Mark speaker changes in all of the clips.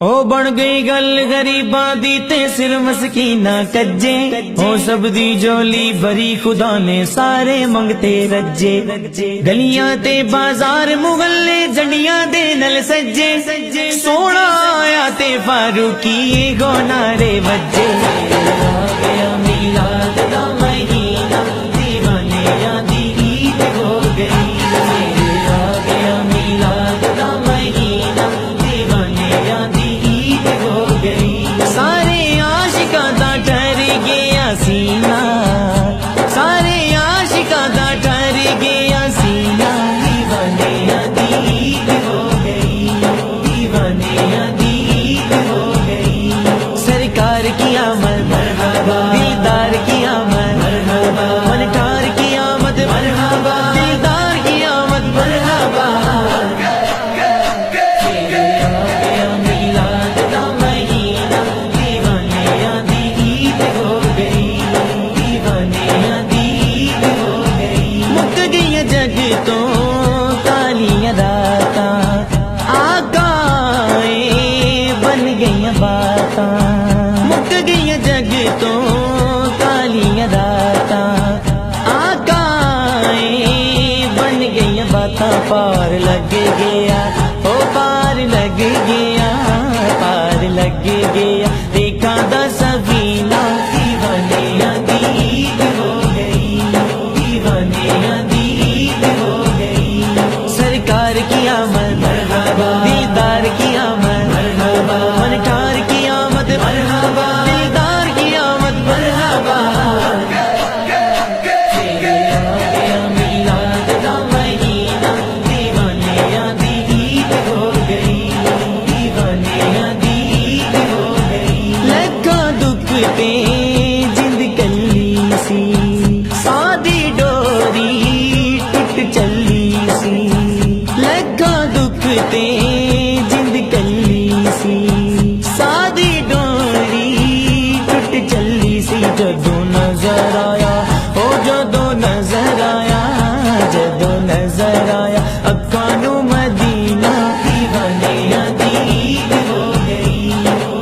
Speaker 1: او بن گئی گل غریباں دی تے سر مسکیناں کجے او سب دی جولی بری خدا نے سارے منگتے رجے گلیاں تے بازار محلے جنڈیاں دے نل سجے سونا آیا تے فاروقی گو نعرے وجے آ گیا میلاد دا مہینہ دیوانیاں دی عید ہو گئی آ گیا میلاد دا مہینہ دیوانیاں دی ہو گئی سارے عاشقاں دا ٹر گیا سینہ سارے عاشقاں دا ٹر گیا سینہ دیوانیاں دی عید ہو گئی دیوانیاں دی عید ہو گئی سرکار کی آمد مرحبا دلدار کی آمد مرحبا منٹار کی آمد مرحبا دلدار کی آمد مرحبا جگ تو کالیاں راتاں آقا بن گئی باتاں مک گئی جگ تو کالیاں راتاں آقا بن گئی باتاں پار لگ گیا او پار لگ گیا پار لگ گیا دیکھا دا سفینہ دیوانیاں دی عید ہو گئی دیوانیاں دی سرکار کی آمد مرحبا دیدار کی آمد مرحبا منٹار کی آمد مرحبا دیدار کی آمد مرحبا میلاد دا مہینہ دیوانیاں دی عید ہو گئی دیوانیاں دی عید ہو گئی لکھاں دکھ تے جند کلی سی سادی ڈوری ٹوٹ چلی سی لکھاں دکھ تے جند کلی سی سادی ڈوری ٹوٹ چلی سی جدوں نظر آیا او جدوں نظر آیا جدوں نظر آیا اکھاں نوں مدینہ دیوانیاں دی عید ہو گئی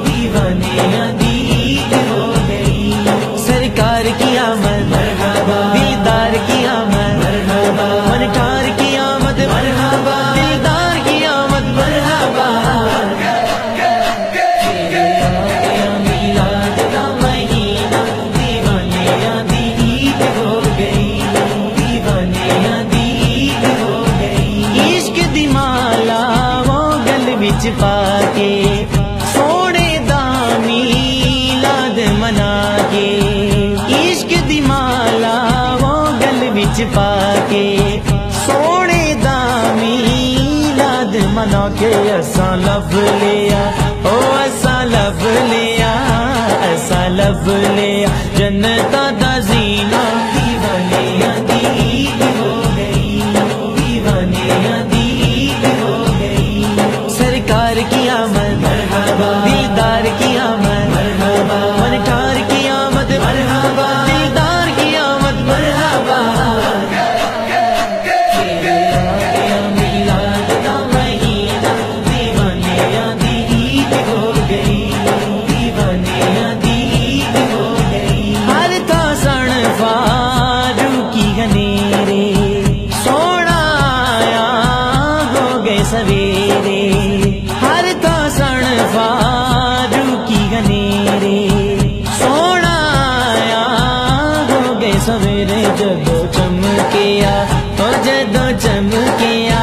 Speaker 1: دیوانیاں دی عید ہو گئی سرکار کی آمد مرحبا دیدار کی آمد مرحبا منٹار کی آمد مرحبا دیدار کی آمد مرحبا میلاد دا مہینہ دیوانیاں دی عید ہو گئی دیوانیاں دی عید ہو گئی عشق دی مالا وہ گل وچ پا کے سونے دا میلاد منا کے عشق دی مالا وہ گل وچ پا کے سونے دا میلاد منا کے ایسا لب لیا او ایسا لب لیا ایسا لب لیا جنتاں دا زینہ دیوانیاں دی عید ہو گئی دیوانیاں دی عید ہو گئی سرکار کی آمد مرحبا دیدار کی آمد مرحبا منٹار کی آمد مرحبا دیدار کی آمد مرحبا میلاد دا مہینہ دیوانیاں دی عید ہو گئی دیوانیاں دی عید ہو گئی ہر تا سن فاروقی گھنیرے سونا آیا ہو گئے سویرے ہر تا سن فاروقی گھنیرے سونا آیا ہو گئے سویرے جدو چمکیا او جدو چمکیا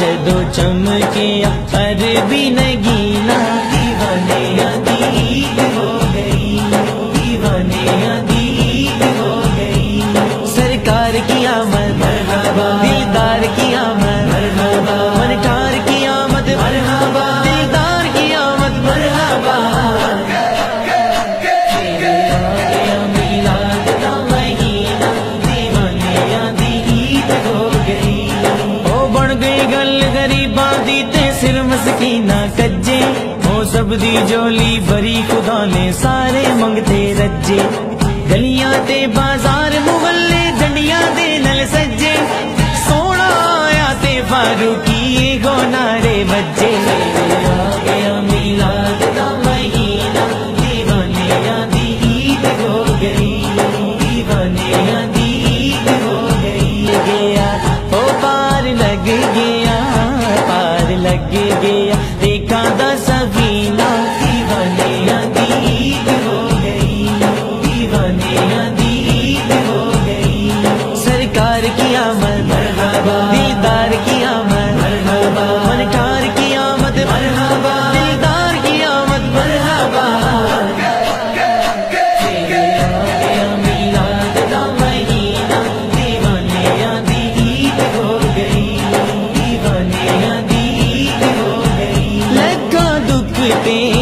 Speaker 1: جدو چمکیا پر بھی نگینا دیوانیاں دی عید ہو گئی دیوانیاں دی عید ہو گئی سرکار کی آمد مرحبا دلدار کی آمد مرحبا منٹار کی آمد مرحبا دلدار کی آمد مرحبا میلاد دا مہینہ دیوانیاں دی عید ہو گئی او بن گئی گل غریباں دی تے سر مسکیناں کجے او سب دی جولی بری خدا نے سارے منگتے رجے گلیاں تے بازار محلے جنڈیاں دے نل سجے سونا آیا تے فاروقی گو نعرے وجے آ گیا میلاد رکھتے